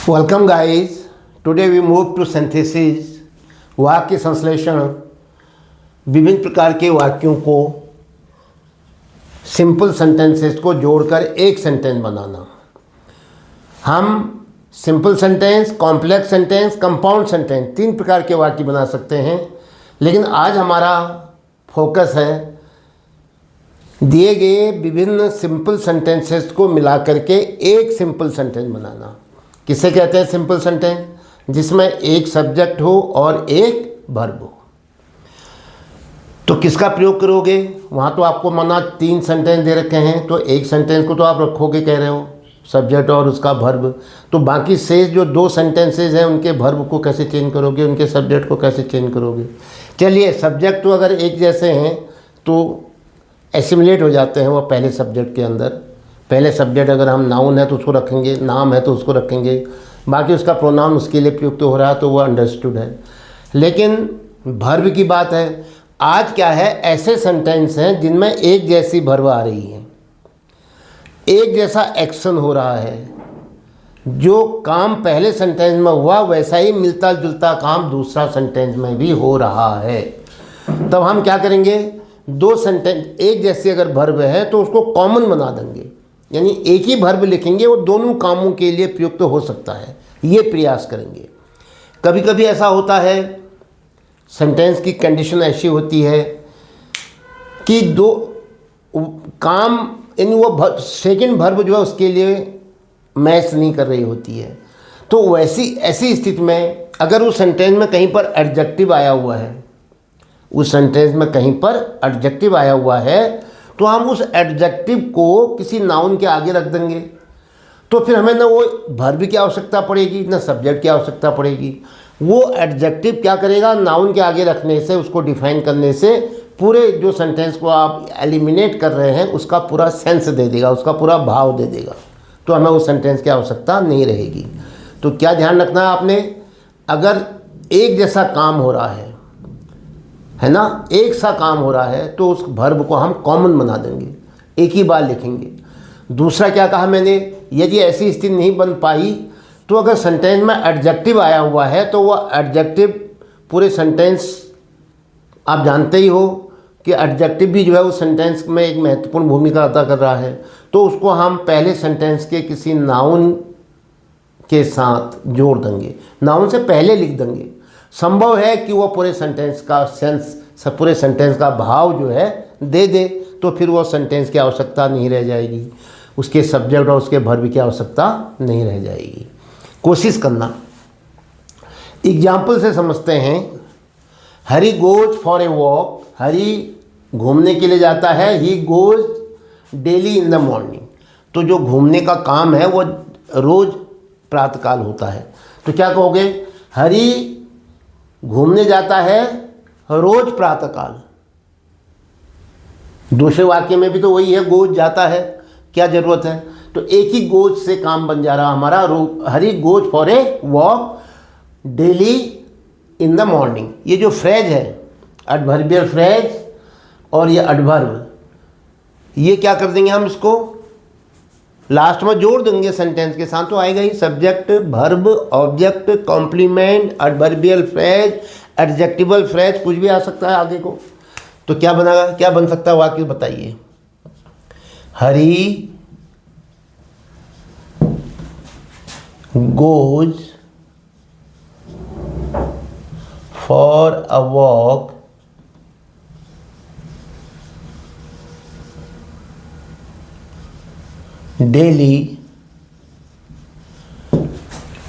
Welcome guys, today we move to synthesis. वाक्य संश्लेषण, विभिन्न प्रकार के वाक्यों को सिंपल सेंटेंसेस को जोड़कर एक सेंटेंस बनाना। हम simple sentence, complex sentence, compound sentence 3 प्रकार के वाक्य बना सकते हैं, लेकिन आज हमारा फोकस है दिए गए विभिन्न सिंपल सेंटेंसेस को मिलाकर के एक सिंपल सेंटेंस बनाना। किसे कहते हैं सिंपल सेंटेंस? जिसमें एक सब्जेक्ट हो और एक वर्ब हो। तो किसका प्रयोग करोगे? वहाँ तो आपको माना 3 सेंटेंस दे रखे हैं, तो एक सेंटेंस को तो आप रखोगे कह रहे हो, सब्जेक्ट और उसका वर्ब। तो बाकी शेष जो 2 सेंटेंसेस हैं उनके वर्ब को कैसे चेंज करोगे, उनके सब्जेक्ट को कैसे चेंज करोगे? चलिए, सब्जेक्ट तो अगर एक जैसे हैं तो एसिमुलेट हो जाते हैं वो पहले सब्जेक्ट के अंदर। पहले सब्जेक्ट अगर हम नाउन है तो उसको रखेंगे, नाम है तो उसको रखेंगे, बाकी उसका प्रोनाउन उसके लिए प्रयुक्त हो रहा है तो वो अंडरस्टूड है। लेकिन वर्ब की बात है, आज क्या है, ऐसे सेंटेंस हैं जिनमें एक जैसी वर्ब आ रही है, एक जैसा एक्शन हो रहा है। जो काम पहले सेंटेंस में हुआ वैसा ही मिलता जुलता काम दूसरा सेंटेंस में भी हो रहा है। तब हम क्या करेंगे, 2 सेंटेंस एक जैसी अगर वर्ब है तो उसको कॉमन बना देंगे, यानी एक ही वर्ब लिखेंगे, वो दोनों कामों के लिए प्रयुक्त हो सकता है, ये प्रयास करेंगे। कभी कभी ऐसा होता है, सेंटेंस की कंडीशन ऐसी होती है कि 2 काम यानी वो सेकंड वर्ब जो है उसके लिए मैच नहीं कर रही होती है। तो ऐसी स्थिति में अगर उस सेंटेंस में कहीं पर एडजेक्टिव आया हुआ है, उस सेंटेंस में कहीं पर एडजेक्टिव आया हुआ है, तो हम उस एडजेक्टिव को किसी नाउन के आगे रख देंगे। तो फिर हमें ना वो वर्ब की आवश्यकता पड़ेगी ना सब्जेक्ट की आवश्यकता पड़ेगी। वो एडजेक्टिव क्या करेगा, नाउन के आगे रखने से, उसको डिफाइन करने से पूरे जो सेंटेंस को आप एलिमिनेट कर रहे हैं उसका पूरा सेंस दे देगा, उसका पूरा भाव दे देगा। तो हमें उस सेंटेंस की आवश्यकता नहीं रहेगी। तो क्या ध्यान रखना है आपने, अगर एक जैसा काम हो रहा है ना, एक सा काम हो रहा है तो उस वर्ब को हम कॉमन बना देंगे, एक ही बार लिखेंगे। दूसरा क्या कहा मैंने, यदि ऐसी स्थिति नहीं बन पाई तो अगर सेंटेंस में एडजेक्टिव आया हुआ है तो वो एडजेक्टिव पूरे सेंटेंस, आप जानते ही हो कि एडजेक्टिव भी जो है उस सेंटेंस में एक महत्वपूर्ण भूमिका अदा कर रहा है, तो उसको हम पहले सेंटेंस के किसी नाउन के साथ जोड़ देंगे, नाउन से पहले लिख देंगे। संभव है कि वो पूरे सेंटेंस का सेंस, पूरे सेंटेंस का भाव जो है दे दे, तो फिर वो सेंटेंस की आवश्यकता नहीं रह जाएगी, उसके सब्जेक्ट और उसके वर्ब की आवश्यकता नहीं रह जाएगी। कोशिश करना। एग्जाम्पल से समझते हैं। हरी गोज फॉर ए वॉक, हरी घूमने के लिए जाता है, he goes daily in the morning. तो जो घूमने का काम है वो रोज़ प्रातःकाल होता है। तो क्या कहोगे, हरी घूमने जाता है रोज प्रातःकाल। दूसरे वाक्य में भी तो वही है, गोज जाता है, क्या जरूरत है? तो एक ही गोज से काम बन जा रहा हमारा। Hari goes for a walk daily in the morning. ये जो फ्रेज है, एडवर्बियल फ्रेज और ये एडवर्ब, ये क्या कर देंगे हम, इसको लास्ट में जोड़ देंगे सेंटेंस के साथ, तो आएगा ही subject, verb, object, complement, adverbial phrase, adjectival phrase, कुछ भी आ सकता है आगे को। तो क्या बनेगा, क्या बन सकता है वाक्य बताइए। Hari goes for a walk daily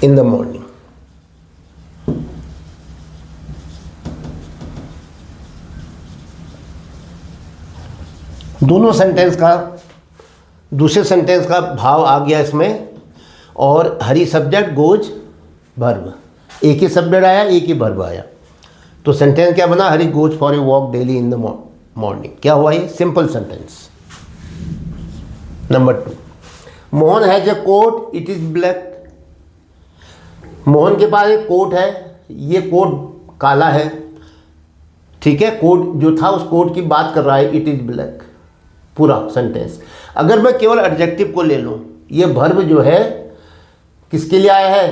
in the morning. दोनों सेंटेंस का, दूसरे सेंटेंस का भाव आ गया इसमें, और हरी सब्जेक्ट, गोज वर्ब, एक ही सब्जेक्ट आया, एक ही वर्ब आया। तो सेंटेंस क्या बना, Hari goes for a walk daily in the morning. क्या हुआ ये, simple sentence. Number 2, Mohan has a coat, it is black. Mohan के पास एक कोट है, ये कोट काला है, ठीक है। कोट जो था उस कोट की बात कर रहा है, इट इज ब्लैक, पूरा सेंटेंस। अगर मैं केवल एडजेक्टिव को ले लूँ ये भर्ब जो है किसके लिए आया है?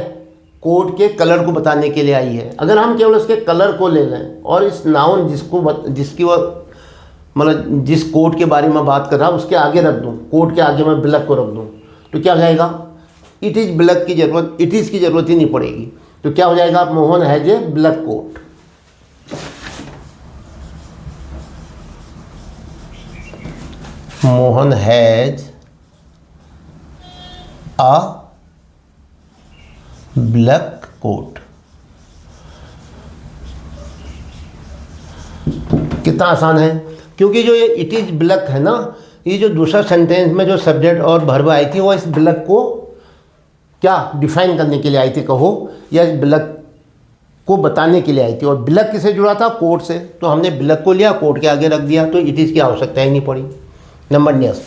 कोट के कलर को बताने के लिए आई है। अगर हम केवल उसके कलर को ले लें और इस नाउन जिसकी वो मतलब जिस कोट के बारे में बात कर रहा हूँ उसके आगे रख दूँ, कोट के आगे मैं ब्लैक को रख दूँ, तो क्या हो जाएगा? इट इज़ ब्लैक की ज़रूरत, इट इज़ की ज़रूरत ही नहीं पड़ेगी। तो क्या हो जाएगा? Mohan has a black coat. Mohan has a black coat. कितना आसान है, क्योंकि जो ये इट इज़ ब्लैक है ना, ये जो दूसरा सेंटेंस में जो सब्जेक्ट और वर्ब आई थी वो इस ब्लैक को क्या डिफाइन करने के लिए आई थी कहो, या इस ब्लैक को बताने के लिए आई थी। और ब्लैक किसे जुड़ा था? कोट से। तो हमने ब्लैक को लिया, कोट के आगे रख दिया, तो इट इज़ की आवश्यकता ही नहीं पड़ी। Number next,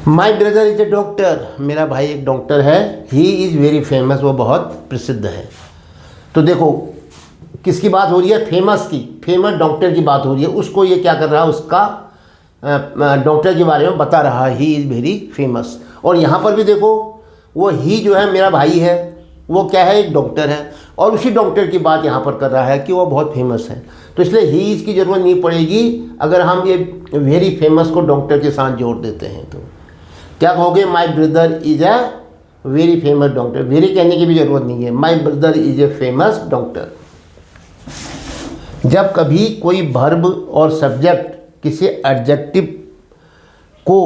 my brother is a doctor. मेरा भाई एक डॉक्टर है। ही इज़ वेरी फेमस, वो बहुत प्रसिद्ध है। तो देखो किसकी बात हो रही है? फेमस की, फेमस डॉक्टर की बात हो रही है। उसको ये क्या कर रहा है? उसका डॉक्टर के बारे में बता रहा है, ही इज़ वेरी फेमस। और यहाँ पर भी देखो वो ही जो है मेरा भाई है, वो क्या है? एक डॉक्टर है, और उसी डॉक्टर की बात यहाँ पर कर रहा है कि वो बहुत फेमस है। तो इसलिए ही इज़ की ज़रूरत नहीं पड़ेगी अगर हम ये वेरी फेमस को डॉक्टर के साथ जोड़ देते हैं। तो क्या कहोगे? My brother is a very famous doctor. Very कहने की भी ज़रूरत नहीं है, my brother is a famous doctor. जब कभी कोई वर्ब और सब्जेक्ट किसी एडजेक्टिव को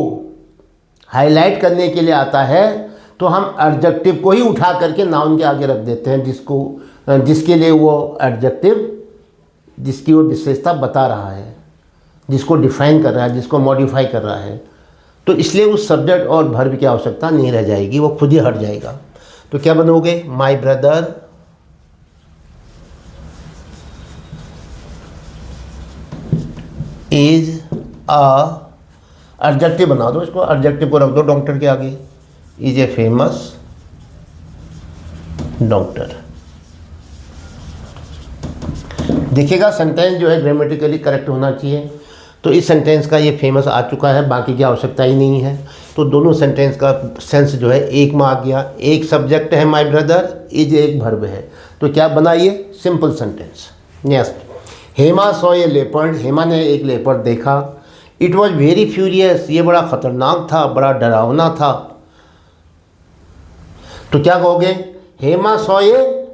हाईलाइट करने के लिए आता है तो हम एडजेक्टिव को ही उठा करके नाउन के आगे रख देते हैं, जिसके लिए वो एडजेक्टिव जिसकी वो विशेषता बता रहा है, जिसको डिफाइन कर रहा है, जिसको मॉडिफाई कर रहा है। तो इसलिए उस सब्जेक्ट और वर्ब की आवश्यकता नहीं रह जाएगी, वो खुद ही हट जाएगा। तो क्या बनोगे? My brother is a, adjective बना दो इसको, एडजेक्टिव को रख दो डॉक्टर के आगे, इज ए फेमस डॉक्टर। देखिएगा सेंटेंस जो है ग्रामेटिकली करेक्ट होना चाहिए। तो इस सेंटेंस का ये फेमस आ चुका है, बाकी की आवश्यकता ही नहीं है। तो दोनों सेंटेंस का सेंस जो है एक में आ गया। एक सब्जेक्ट है माय ब्रदर, इज एक वर्ब है, तो क्या बना ये? Simple sentence. Next, Hema saw a leopard. Hema ने एक लेपर्ड देखा। इट वॉज वेरी फ्यूरियस, ये बड़ा खतरनाक था, बड़ा डरावना था। तो क्या कहोगे? Hema saw a,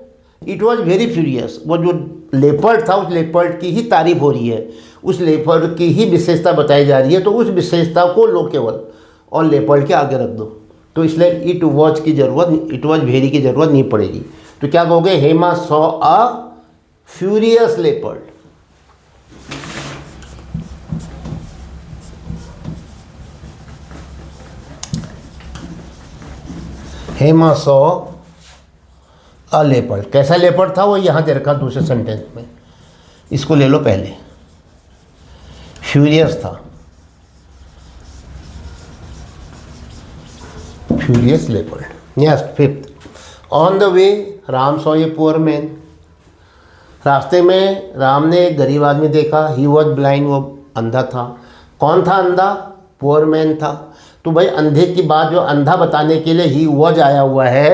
it was very furious. वो जो लेपर्ड था उस लेपर्ड की ही तारीफ हो रही है, उस लेपर्ड की ही विशेषता बताई जा रही है। तो उस विशेषता को लो केवल और लेपर्ड के आगे रख दो। तो इसलिए इट वॉज की ज़रूरत, इट वॉज वेरी की ज़रूरत नहीं पड़ेगी। तो क्या कहोगे? Hema saw a furious leopard. Hema saw a leopard. कैसा लेपर्ड था वो यहाँ दे रखा दूसरे सेंटेंस में, इसको ले लो पहले। फ्यूरियस था, furious leopard. Next, fifth, on the way Ram saw a poor man. रास्ते में राम ने एक गरीब आदमी देखा। ही वॉज ब्लाइंड, वो अंधा था। कौन था अंधा? पुअर मैन था। तो भाई अंधे की बात जो अंधा बताने के लिए ही वॉज आया हुआ है,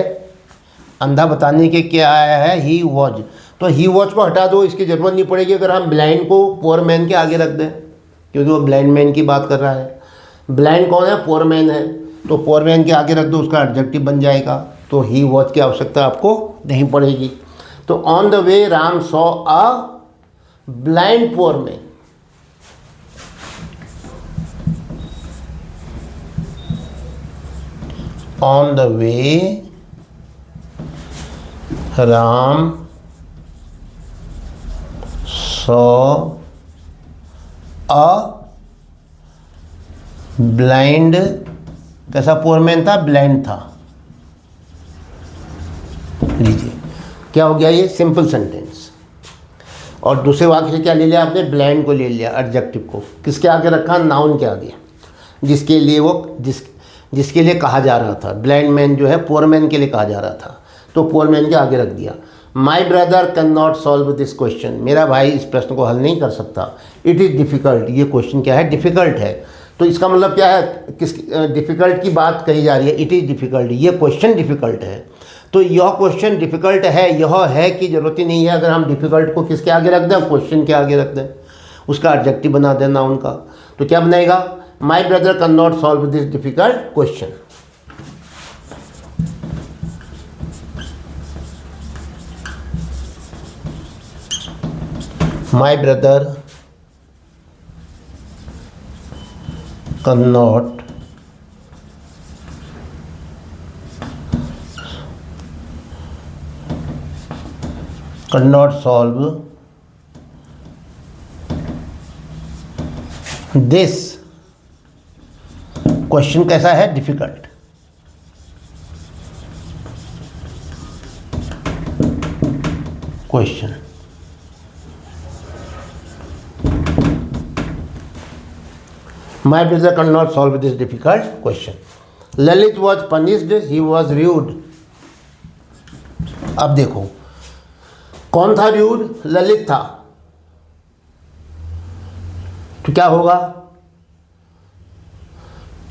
अंधा बताने के क्या आया है? He was. तो ही वॉज को हटा दो, इसकी ज़रूरत नहीं पड़ेगी अगर हम ब्लाइंड को पुअर मैन के आगे रख दें, क्योंकि वो ब्लाइंड मैन की बात कर रहा है। ब्लाइंड कौन है? पुअर मैन है। तो पुअर मैन के आगे रख दो, उसका एडजेक्टिव बन जाएगा। तो ही वॉज की आवश्यकता आपको नहीं पड़ेगी। तो on the way Ram saw a blind poor man. On the way Ram saw a blind, कैसा पुअर मैन था? ब्लाइंड था। लीजिए क्या हो गया? ये सिंपल सेंटेंस। और दूसरे वाक्य से क्या ले लिया आपने? ब्लाइंड को ले लिया, एडजेक्टिव को किसके आगे रखा? नाउन के आगे, जिसके लिए वो जिसके लिए कहा जा रहा था। ब्लाइंड मैन जो है पुअर मैन के लिए कहा जा रहा था, तो पुअर मैन के आगे रख दिया। My brother can not solve this question. मेरा भाई इस प्रश्न को हल नहीं कर सकता। It is difficult. ये क्वेश्चन क्या है? डिफ़िकल्ट है। तो इसका मतलब क्या है, किस डिफ़िकल्ट की बात कही जा रही है, इट इज़ डिफ़िकल्ट, ये क्वेश्चन डिफ़िकल्ट है। तो यह क्वेश्चन डिफ़िकल्ट है, यह है कि ज़रूरत ही नहीं है अगर हम डिफ़िकल्ट को किसके आगे रख दें, क्वेश्चन के आगे रख दें, उसका एडजेक्टिव बना देना उनका। तो क्या बनेगा, my brother can not solve this difficult question. My brother cannot solve this question. कैसा है, difficult. Question My brother cannot solve this difficult question. Lalit was punished, he was rude. अब देखो कौन था rude, ललित था। तो क्या होगा,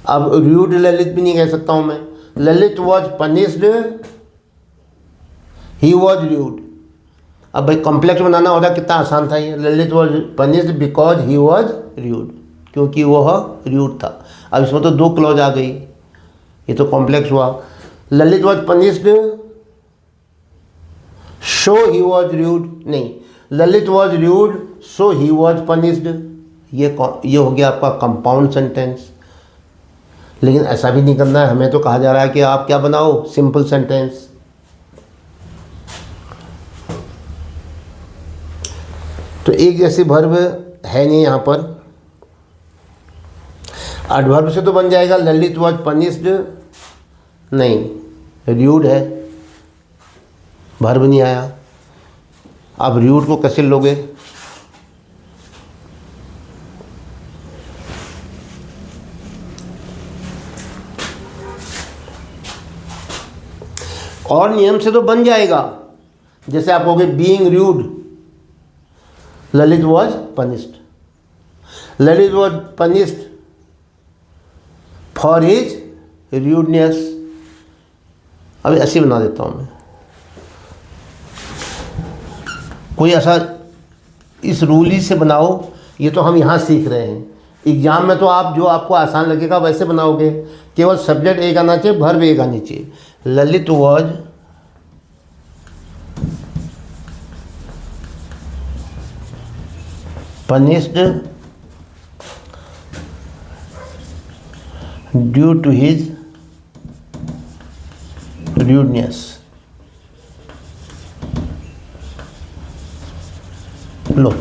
अब rude ललित भी नहीं कह सकता हूं मैं। Lalit was punished, he was rude। अब भाई कॉम्प्लेक्स बनाना होता कितना आसान था ये। Lalit was punished because he was rude, क्योंकि वह रूड था। अब इसमें तो 2 क्लॉज आ गई, ये तो कॉम्प्लेक्स हुआ। Lalit was punished so he was rude, नहीं, Lalit was rude so he was punished, ये हो गया आपका कंपाउंड सेंटेंस। लेकिन ऐसा भी नहीं करना है, हमें तो कहा जा रहा है कि आप क्या बनाओ, सिंपल सेंटेंस। तो एक जैसे वर्ब है नहीं यहाँ पर। एडवर्ब से तो बन जाएगा, ललित वॉज पनिश्ड, नहीं, रूड है, वर्ब नहीं आया। अब रूड को कैसे लोगे, और नियम से तो बन जाएगा। जैसे आप कहोगे being rude, Lalit was punished, Lalit was punished for his rudeness. अब ऐसे बना देता हूँ मैं, कोई ऐसा इस रूल ही से बनाओ, ये तो हम यहाँ सीख रहे हैं। एग्जाम में तो आप जो आपको आसान लगेगा वैसे बनाओगे, केवल सब्जेक्ट एक आना चाहिए, वर्ब एक आनी चाहिए। Lalit was punished due to his rudeness। लो,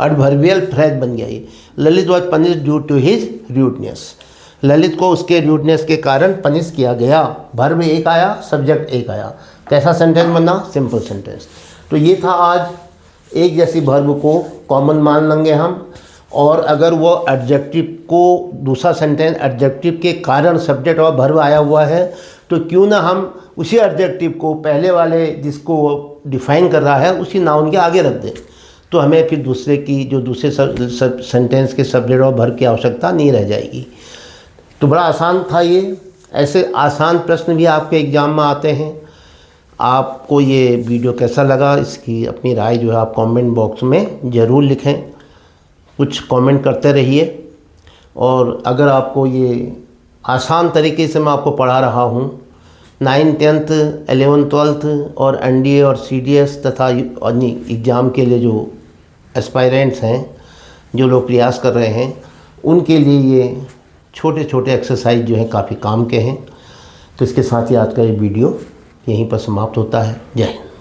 एडवर्बियल फ्रेज बन गया ये। Lalit was punished due to his rudeness, Lalit को उसके रूडनेस के कारण पनिश किया गया। वर्ब एक आया, सब्जेक्ट एक आया। कैसा सेंटेंस बना, सिंपल सेंटेंस। तो ये था आज एक जैसी वर्ब को कॉमन मान लेंगे हम, और अगर वो एडजेक्टिव को दूसरा सेंटेंस एडजेक्टिव के कारण सब्जेक्ट और वर्ब आया हुआ है, तो क्यों ना हम उसी एडजेक्टिव को पहले वाले जिसको डिफाइन कर रहा है उसी नाउन के आगे रख दें, तो हमें फिर दूसरे की जो दूसरे सेंटेंस के सब्जेक्ट और वर्ब की आवश्यकता नहीं रह जाएगी। तो बड़ा आसान था ये। ऐसे आसान प्रश्न भी आपके एग्ज़ाम में आते हैं। आपको ये वीडियो कैसा लगा, इसकी अपनी राय जो है आप कमेंट बॉक्स में ज़रूर लिखें, कुछ कमेंट करते रहिए। और अगर आपको ये आसान तरीके से मैं आपको पढ़ा रहा हूँ, 9th 10th 11th 12th और NDA और CDS तथा एग्ज़ाम के लिए जो एस्पायरेंट्स हैं, जो लोग प्रयास कर रहे हैं, उनके लिए ये छोटे छोटे एक्सरसाइज जो हैं काफ़ी काम के हैं। तो इसके साथ ही आज का ये वीडियो यहीं पर समाप्त होता है। जय हिंद।